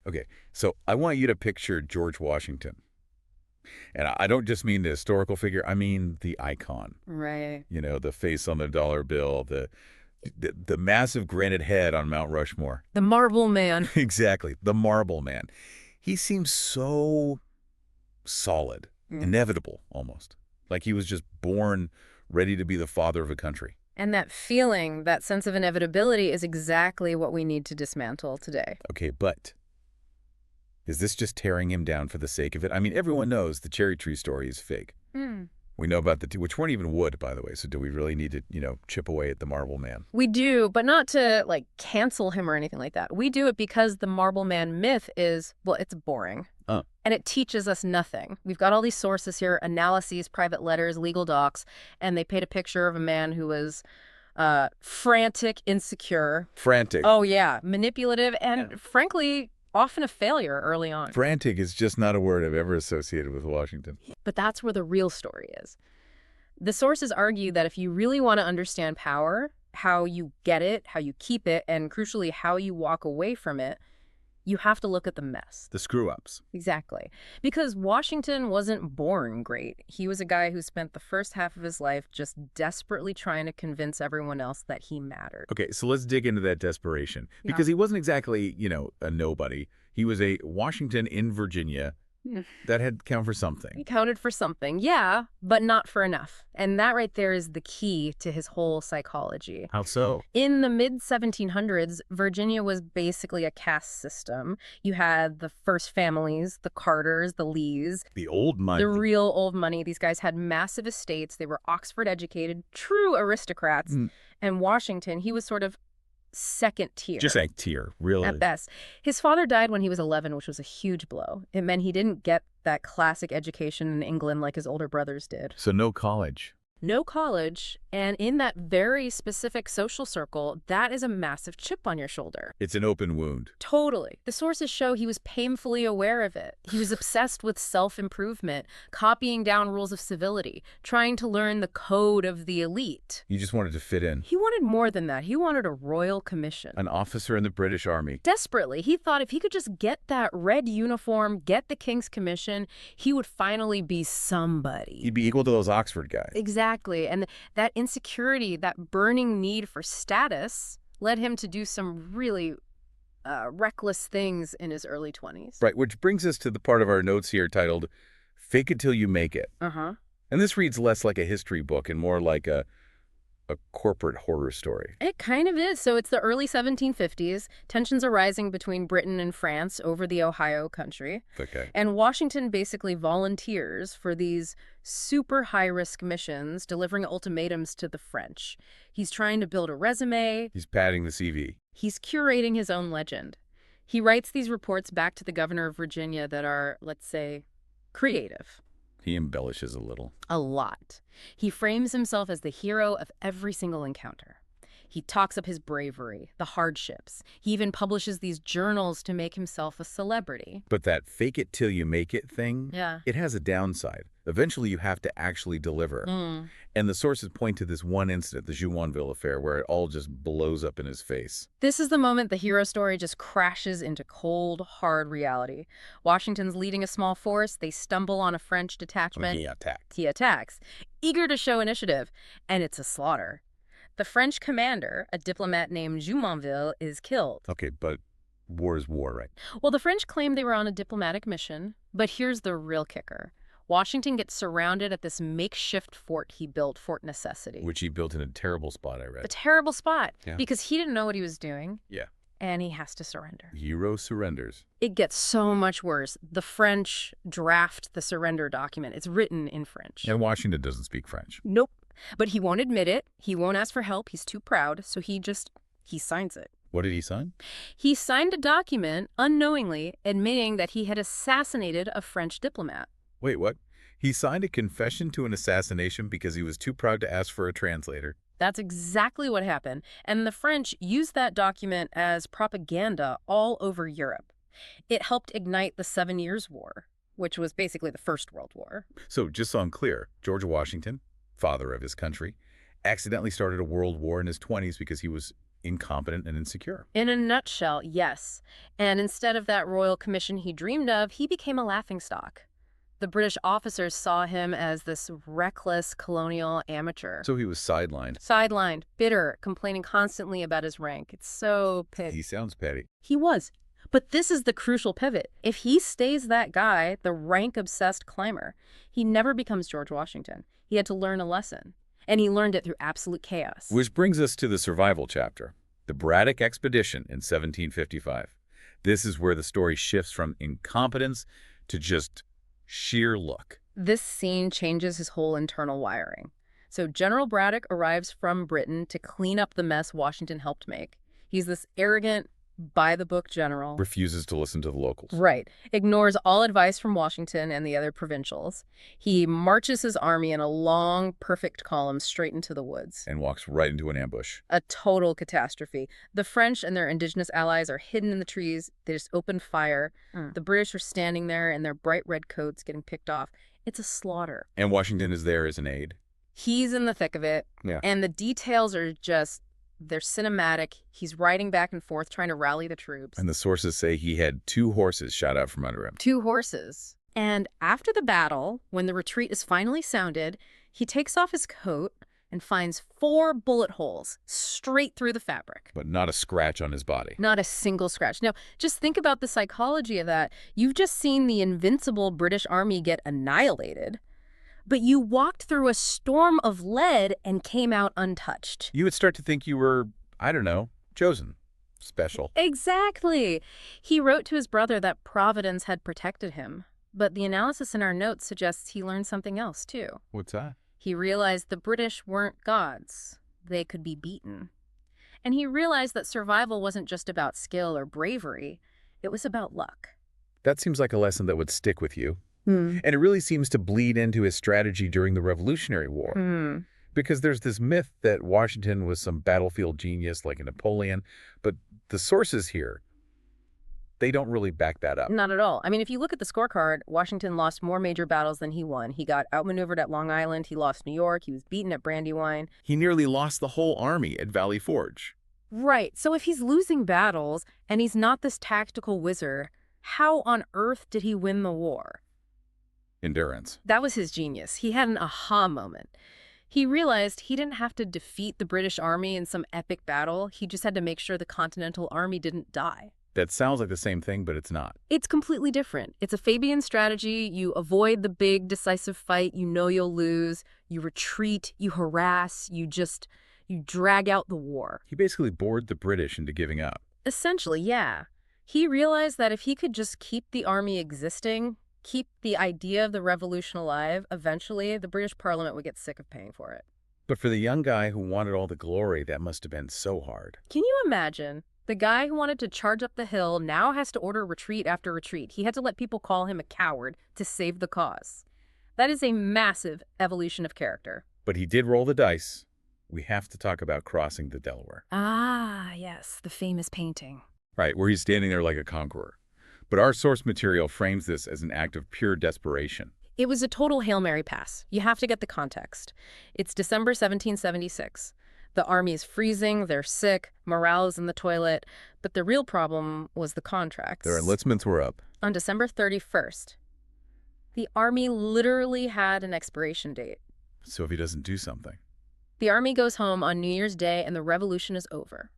Okay, so I want you to picture George Washington. And I don't just mean the historical figure, I mean the icon. Right. You know, the face on the dollar bill, the massive granite head on Mount Rushmore. The Marble Man. Exactly, the marble man. He seems so solid, Mm. inevitable almost. Like he was just born ready to be the father of a country. And that feeling, that sense of inevitability is exactly what we need to dismantle today. Okay, but is this just tearing him down for the sake of it? I mean, everyone knows the cherry tree story is fake. Mm. We know about the two, which weren't even wood, by the way. So do we really need to, chip away at the marble man? We do, but not to, like, cancel him or anything like that. We do it because the Marble Man myth is, well, it's boring. And it teaches us nothing. We've got all these sources here, analyses, private letters, legal docs, and they paint a picture of a man who was frantic, insecure. Frantic. Oh, yeah. Manipulative and, frankly, often a failure early on. Frantic is just not a word I've ever associated with Washington. But that's where the real story is. The sources argue that if you really want to understand power, how you get it, how you keep it, and crucially, how you walk away from it, you have to look at the mess. The screw-ups. Exactly. Because Washington wasn't born great. He was a guy who spent the first half of his life just desperately trying to convince everyone else that he mattered. Okay, so let's dig into that desperation. Yeah. Because he wasn't exactly, a nobody. He was a Washington in Virginia that had count for something. He counted for something, yeah, but not for enough. And that right there is the key to his whole psychology. How so? In the mid-1700s, Virginia was basically a caste system. You had the first families, the Carters, the Lees. The old money. The real old money. These guys had massive estates. They were Oxford-educated, true aristocrats. And Washington, he was sort of second tier. Just like tier, really. At best. His father died when he was 11, which was a huge blow. It meant he didn't get that classic education in England like his older brothers did. So no college. No college, and in that very specific social circle, that is a massive chip on your shoulder. It's an open wound. Totally. The sources show he was painfully aware of it. He was obsessed with self-improvement, copying down rules of civility, trying to learn the code of the elite. You just wanted to fit in. He wanted more than that. He wanted a royal commission. An officer in the British Army. Desperately, he thought if he could just get that red uniform, get the king's commission, he would finally be somebody. He'd be equal to those Oxford guys. Exactly. And that insecurity, that burning need for status, led him to do some really reckless things in his early 20s. Right, which brings us to the part of our notes here titled, Fake It Till You Make It. Uh-huh. And this reads less like a history book and more like a corporate horror story. It kind of is. So it's the early 1750s. Tensions are rising between Britain and France over the Ohio country. Okay. And Washington basically volunteers for these super high-risk missions, delivering ultimatums to the French. He's trying to build a resume. He's padding the CV. He's curating his own legend. He writes these reports back to the governor of Virginia that are, let's say, creative. He embellishes a little. A lot. He frames himself as the hero of every single encounter. He talks up his bravery, the hardships. He even publishes these journals to make himself a celebrity. But that fake it till you make it thing, Yeah. it has a downside. Eventually you have to actually deliver. And the sources point to this one incident, the Jumonville affair, where it all just blows up in his face. This is the moment the hero story just crashes into cold, hard reality. Washington's leading a small force. They stumble on a French detachment. He attacked. He attacks, eager to show initiative, and it's a slaughter. The French commander, a diplomat named Jumonville, is killed. Okay, but war is war, right? Well, the French claim they were on a diplomatic mission, but here's the real kicker. Washington gets surrounded at this makeshift fort he built, Fort Necessity. Which he built in a terrible spot, I read. A terrible spot, Yeah. because he didn't know what he was doing. Yeah. And he has to surrender. Hero surrenders. It gets so much worse. The French draft the surrender document. It's written in French. And Washington doesn't speak French. Nope. But he won't admit it. He won't ask for help. He's too proud. So he signs it. What did he sign? He signed a document unknowingly admitting that he had assassinated a French diplomat. Wait, what? He signed a confession to an assassination because he was too proud to ask for a translator. That's exactly what happened. And the French used that document as propaganda all over Europe. It helped ignite the 7 Years' War, which was basically the First World War. So, just so I'm clear, George Washington, father of his country, accidentally started a world war in his 20s because he was incompetent and insecure. In a nutshell, yes. And instead of that royal commission he dreamed of, he became a laughingstock. The British officers saw him as this reckless colonial amateur. So he was sidelined. Sidelined, bitter, complaining constantly about his rank. It's so He sounds petty. He was. But this is the crucial pivot. If he stays that guy, the rank-obsessed climber, he never becomes George Washington. He had to learn a lesson. And he learned it through absolute chaos. Which brings us to the survival chapter, the Braddock Expedition in 1755. This is where the story shifts from incompetence to just sheer luck. This scene changes his whole internal wiring. So General Braddock arrives from Britain to clean up the mess Washington helped make. He's this arrogant, by-the-book general. Refuses to listen to the locals. Right. Ignores all advice from Washington and the other provincials. He marches his army in a long, perfect column straight into the woods. And walks right into an ambush. A total catastrophe. The French and their indigenous allies are hidden in the trees. They just open fire. The British are standing there in their bright red coats getting picked off. It's a slaughter. And Washington is there as an aide. He's in the thick of it. Yeah. And the details are just... they're cinematic. He's riding back and forth trying to rally the troops. And the sources say he had 2 horses shot out from under him. 2 horses. And after the battle, when the retreat is finally sounded, he takes off his coat and finds 4 bullet holes straight through the fabric. But not a scratch on his body. Not a single scratch. Now, just think about the psychology of that. You've just seen the invincible British army get annihilated. But you walked through a storm of lead and came out untouched. You would start to think you were, I don't know, chosen. Special. Exactly. He wrote to his brother that Providence had protected him. But the analysis in our notes suggests he learned something else, too. What's that? He realized the British weren't gods. They could be beaten. And he realized that survival wasn't just about skill or bravery. It was about luck. That seems like a lesson that would stick with you. And it really seems to bleed into his strategy during the Revolutionary War. Because there's this myth that Washington was some battlefield genius like a Napoleon, but the sources here, they don't really back that up. Not at all. I mean, if you look at the scorecard, Washington lost more major battles than he won. He got outmaneuvered at Long Island. He lost New York. He was beaten at Brandywine. He nearly lost the whole army at Valley Forge. Right. So if he's losing battles and he's not this tactical wizard, how on earth did he win the war? Endurance. That was his genius. He had an aha moment. He realized he didn't have to defeat the British army in some epic battle. He just had to make sure the Continental Army didn't die. That sounds like the same thing, but it's not. It's completely different. It's a Fabian strategy. You avoid the big, decisive fight. You know you'll lose. You retreat. You harass. You drag out the war. He basically bored the British into giving up. Essentially, yeah. He realized that if he could just keep the army existing, keep the idea of the revolution alive, eventually the British Parliament would get sick of paying for it. But for the young guy who wanted all the glory, that must have been so hard. Can you imagine? The guy who wanted to charge up the hill now has to order retreat after retreat. He had to let people call him a coward to save the cause. That is a massive evolution of character. But he did roll the dice. We have to talk about crossing the Delaware. Ah, yes, the famous painting. Right, where he's standing there like a conqueror. But our source material frames this as an act of pure desperation. It was a total Hail Mary pass. You have to get the context. It's December 1776. The army is freezing, they're sick, morale is in the toilet, but the real problem was the contracts. Their enlistments were up. On December 31st, the army literally had an expiration date. So if he doesn't do something. The army goes home on New Year's Day and the revolution is over.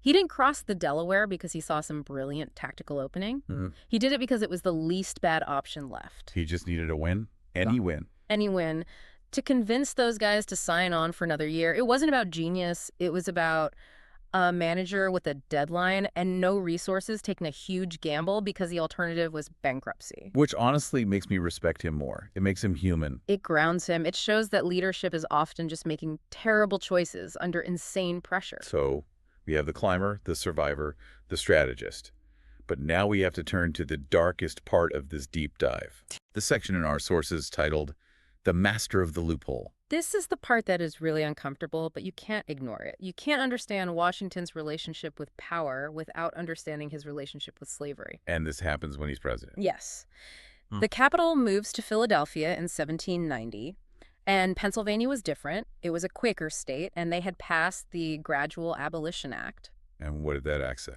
He didn't cross the Delaware because he saw some brilliant tactical opening. He did it because it was the least bad option left. He just needed a win. Any win. Any win. To convince those guys to sign on for another year. It wasn't about genius. It was about a manager with a deadline and no resources taking a huge gamble because the alternative was bankruptcy. Which honestly makes me respect him more. It makes him human. It grounds him. It shows that leadership is often just making terrible choices under insane pressure. So we have the climber, the survivor, the strategist. But now we have to turn to the darkest part of this deep dive. The section in our sources titled, The Master of the Loophole. This is the part that is really uncomfortable, but you can't ignore it. You can't understand Washington's relationship with power without understanding his relationship with slavery. And this happens when he's president. Yes. The capital moves to Philadelphia in 1790. And Pennsylvania was different. It was a Quaker state, and they had passed the Gradual Abolition Act. And what did that act say?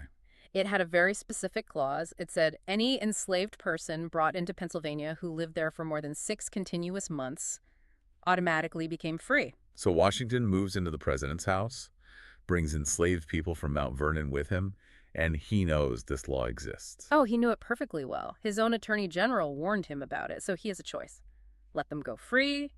It had a very specific clause. It said, any enslaved person brought into Pennsylvania who lived there for more than 6 continuous months automatically became free. So Washington moves into the president's house, brings enslaved people from Mount Vernon with him, and he knows this law exists. Oh, he knew it perfectly well. His own attorney general warned him about it, so he has a choice. Let them go free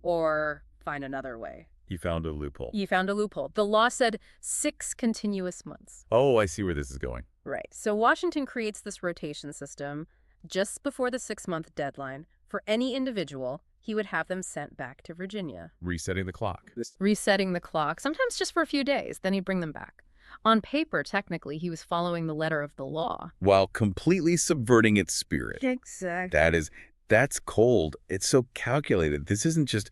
or find another way. He found a loophole. He found a loophole. The law said 6 continuous months. Oh, I see where this is going. Right. So Washington creates this rotation system just before the 6-month deadline. For any individual, he would have them sent back to Virginia. Resetting the clock. Resetting the clock, sometimes just for a few days, then he'd bring them back. On paper, technically, he was following the letter of the law. While completely subverting its spirit. Exactly. That's cold. It's so calculated. This isn't just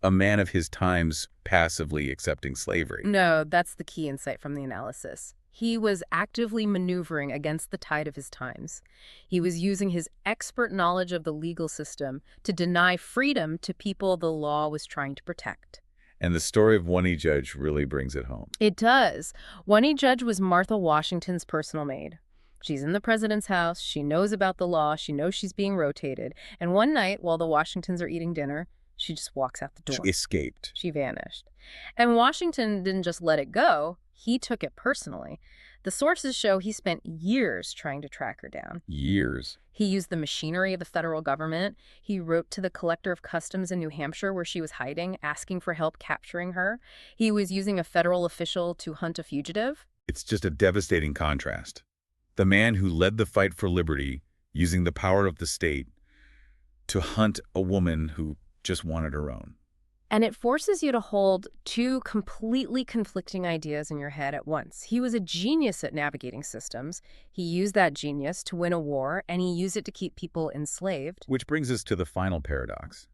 a man of his times passively accepting slavery. No, that's the key insight from the analysis. He was actively maneuvering against the tide of his times. He was using his expert knowledge of the legal system to deny freedom to people the law was trying to protect. And the story of One E Judge really brings it home. It does. One E Judge was Martha Washington's personal maid. She's in the president's house. She knows about the law. She knows she's being rotated. And one night, while the Washingtons are eating dinner, she just walks out the door. She escaped. She vanished. And Washington didn't just let it go. He took it personally. The sources show he spent years trying to track her down. Years. He used the machinery of the federal government. He wrote to the collector of customs in New Hampshire where she was hiding, asking for help capturing her. He was using a federal official to hunt a fugitive. It's just a devastating contrast. The man who led the fight for liberty, using the power of the state, to hunt a woman who just wanted her own. And it forces you to hold 2 completely conflicting ideas in your head at once. He was a genius at navigating systems. He used that genius to win a war, and he used it to keep people enslaved. Which brings us to the final paradox.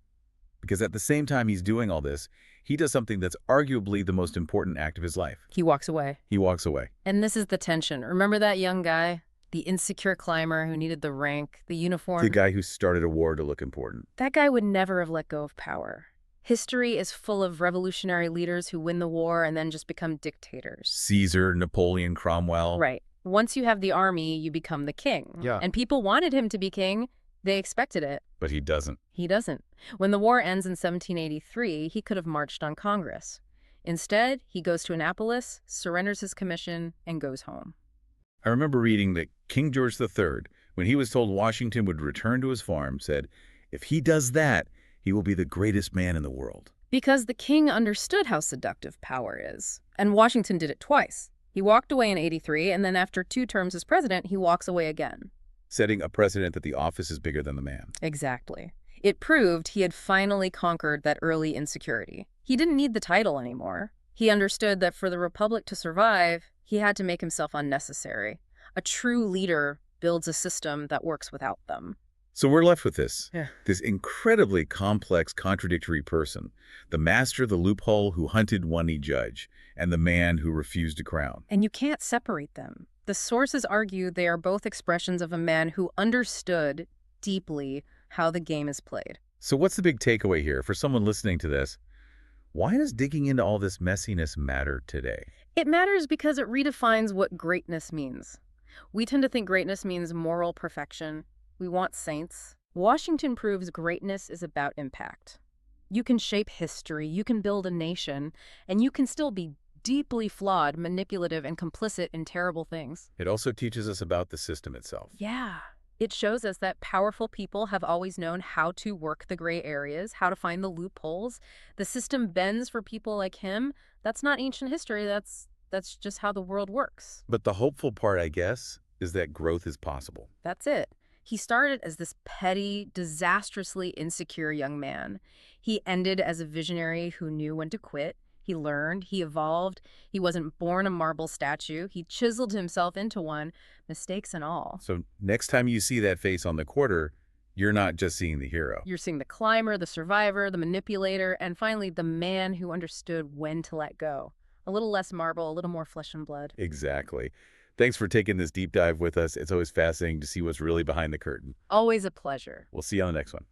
Because at the same time he's doing all this, he does something that's arguably the most important act of his life. He walks away. He walks away. And this is the tension. Remember that young guy? The insecure climber who needed the rank, the uniform? The guy who started a war to look important. That guy would never have let go of power. History is full of revolutionary leaders who win the war and then just become dictators. Caesar, Napoleon, Cromwell. Right. Once you have the army, you become the king. Yeah. And people wanted him to be king. They expected it. But he doesn't. He doesn't. When the war ends in 1783, he could have marched on Congress. Instead, he goes to Annapolis, surrenders his commission, and goes home. I remember reading that King George III, when he was told Washington would return to his farm, said, if he does that, he will be the greatest man in the world. Because the king understood how seductive power is. And Washington did it twice. He walked away in 83, and then after 2 terms as president, he walks away again. Setting a precedent that the office is bigger than the man. Exactly. It proved he had finally conquered that early insecurity. He didn't need the title anymore. He understood that for the Republic to survive, he had to make himself unnecessary. A true leader builds a system that works without them. So we're left with this. Yeah. This incredibly complex, contradictory person. The master of the loophole who hunted One E Judge, and the man who refused a crown. And you can't separate them. The sources argue they are both expressions of a man who understood deeply how the game is played. So what's the big takeaway here for someone listening to this? Why does digging into all this messiness matter today? It matters because it redefines what greatness means. We tend to think greatness means moral perfection. We want saints. Washington proves greatness is about impact. You can shape history, you can build a nation, and you can still be deeply flawed, manipulative, and complicit in terrible things. It also teaches us about the system itself. Yeah. It shows us that powerful people have always known how to work the gray areas, how to find the loopholes. The system bends for people like him. That's not ancient history. That's just how the world works. But the hopeful part, I guess, is that growth is possible. That's it. He started as this petty, disastrously insecure young man. He ended as a visionary who knew when to quit. He learned, he evolved. He wasn't born a marble statue. He chiseled himself into one, mistakes and all. So next time you see that face on the quarter, you're not just seeing the hero. You're seeing the climber, the survivor, the manipulator, and finally the man who understood when to let go. A little less marble, a little more flesh and blood. Exactly. Thanks for taking this deep dive with us. It's always fascinating to see what's really behind the curtain. Always a pleasure. We'll see you on the next one.